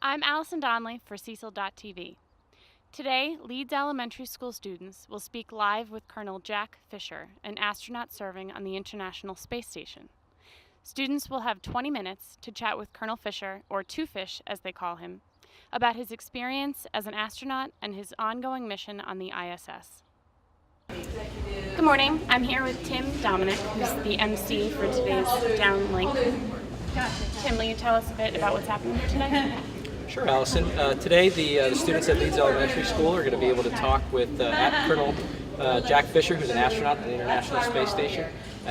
I'm Allison Donnelly for Cecil.tv. Today, Leeds Elementary School students will speak live with Colonel Jack Fischer, an astronaut serving on the International Space Station. Students will have 20 minutes to chat with Colonel Fischer, or Two Fish as they call him, about his experience as an astronaut and his ongoing mission on the ISS. Good morning. I'm here with Tim Dominic, who's the MC for today's downlink. Tim, will you tell us a bit about what's happening here today? Sure, Allison. Today, the students at Leeds Elementary School are going to be able to talk with Colonel Jack Fischer, who's an astronaut at the International Space Station.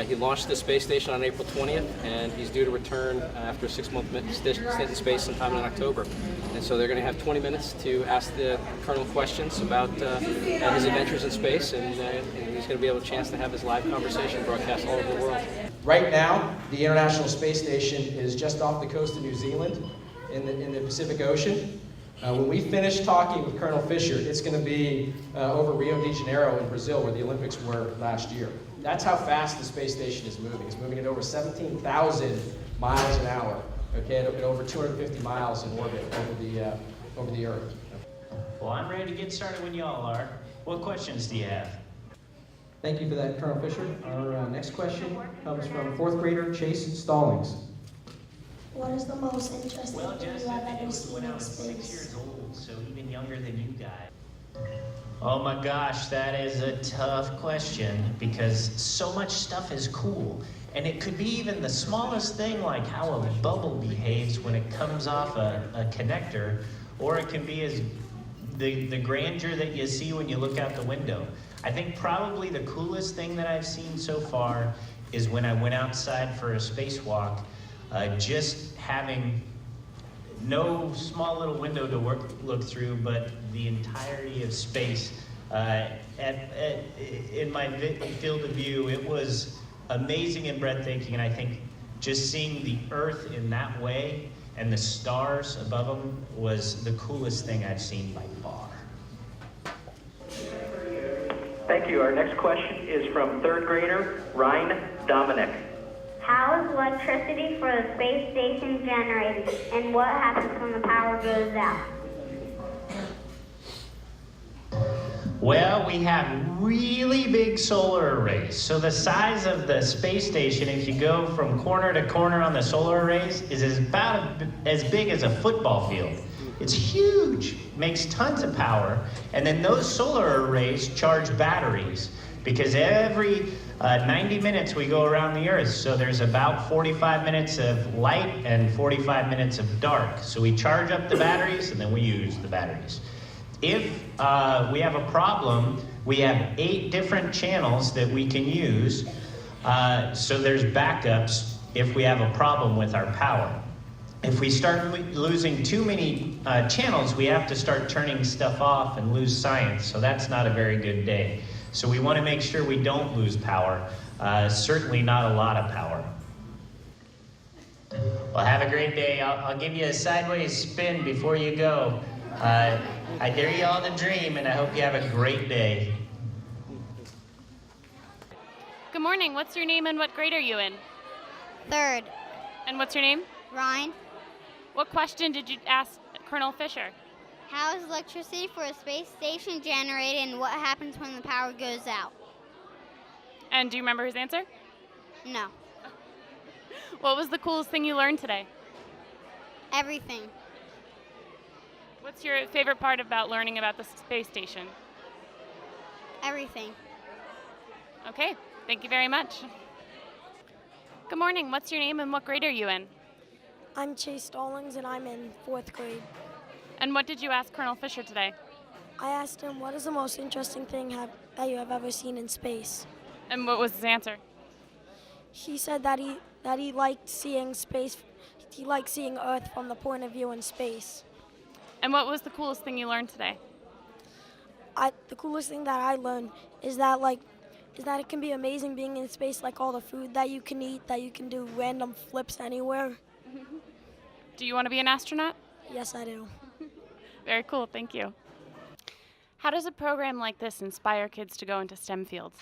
He launched the space station on April 20th, and he's due to return after a 6-month stint in space sometime in October. And so they're going to have 20 minutes to ask the Colonel questions about his adventures in space, and he's going to be able a chance to have his live conversation broadcast all over the world. Right now, the International Space Station is just off the coast of New Zealand in the Pacific Ocean. When we finish talking with Colonel Fischer, it's going to be over Rio de Janeiro in Brazil, where the Olympics were last year. That's how fast the space station is moving. It's moving at over 17,000 miles an hour, okay, at over 250 miles in orbit over the Earth. Well, I'm ready to get started when y'all are. What questions do you have? Thank you for that, Colonel Fischer. Our next question comes from 4th grader Chase Stallings. What is the most interesting Well, thing just you have I ever think seen when I in was 6 space? years old, so even younger than you guys. Oh my gosh, that is a tough question because so much stuff is cool. And it could be even the smallest thing, like how a bubble behaves when it comes off a connector, or it can be as the grandeur that you see when you look out the window. I think probably the coolest thing that I've seen so far is when I went outside for a spacewalk, just having no small little window to look through, but the entirety of space. In my field of view, it was amazing and breathtaking, and I think just seeing the Earth in that way and the stars above them was the coolest thing I've seen by far. Thank you. Our next question is from 3rd grader Ryan Dominic. How is electricity for the space station generated, and what happens when the power goes out? Well, we have really big solar arrays. So the size of the space station, if you go from corner to corner on the solar arrays, is about as big as a football field. It's huge, makes tons of power, and then those solar arrays charge batteries because every 90 minutes we go around the Earth, so there's about 45 minutes of light and 45 minutes of dark. So we charge up the batteries and then we use the batteries. If we have a problem, we have 8 different channels that we can use, so there's backups if we have a problem with our power. If we start losing too many channels, we have to start turning stuff off and lose science, so that's not a very good day. So we want to make sure we don't lose power, certainly not a lot of power. Well, have a great day. I'll give you a sideways spin before you go. I dare you all to dream, and I hope you have a great day. Good morning. What's your name and what grade are you in? 3rd. And what's your name? Ryan. What question did you ask Colonel Fischer? How is electricity for a space station generated, and what happens when the power goes out? And do you remember his answer? No. What was the coolest thing you learned today? Everything. What's your favorite part about learning about the space station? Everything. Okay, thank you very much. Good morning. What's your name and what grade are you in? I'm Chase Stallings and I'm in 4th grade. And what did you ask Colonel Fischer today? I asked him, what is the most interesting thing that you have ever seen in space? And what was his answer? He said that he liked seeing space. He liked seeing Earth from the point of view in space. And what was the coolest thing you learned today? The coolest thing that I learned is that it can be amazing being in space, like all the food that you can eat, that you can do random flips anywhere. Do you want to be an astronaut? Yes, I do. Very cool, thank you. How does a program like this inspire kids to go into STEM fields?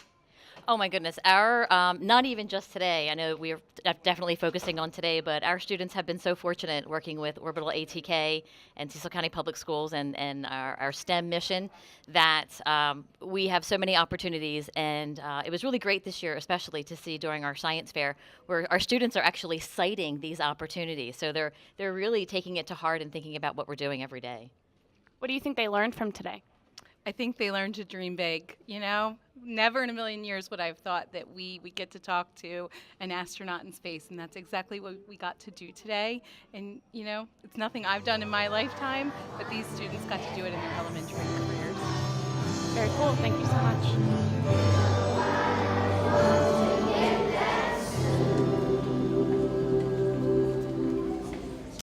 Oh my goodness, our not even just today. I know we're definitely focusing on today, but our students have been so fortunate working with Orbital ATK and Cecil County Public Schools and our STEM mission that we have so many opportunities. And it was really great this year, especially to see during our science fair, where our students are actually citing these opportunities. So they're really taking it to heart and thinking about what we're doing every day. What do you think they learned from today? I think they learned to dream big, you know? Never in a million years would I have thought that we get to talk to an astronaut in space, and that's exactly what we got to do today. And, you know, it's nothing I've done in my lifetime, but these students got to do it in their elementary careers. Very cool. Thank you so much.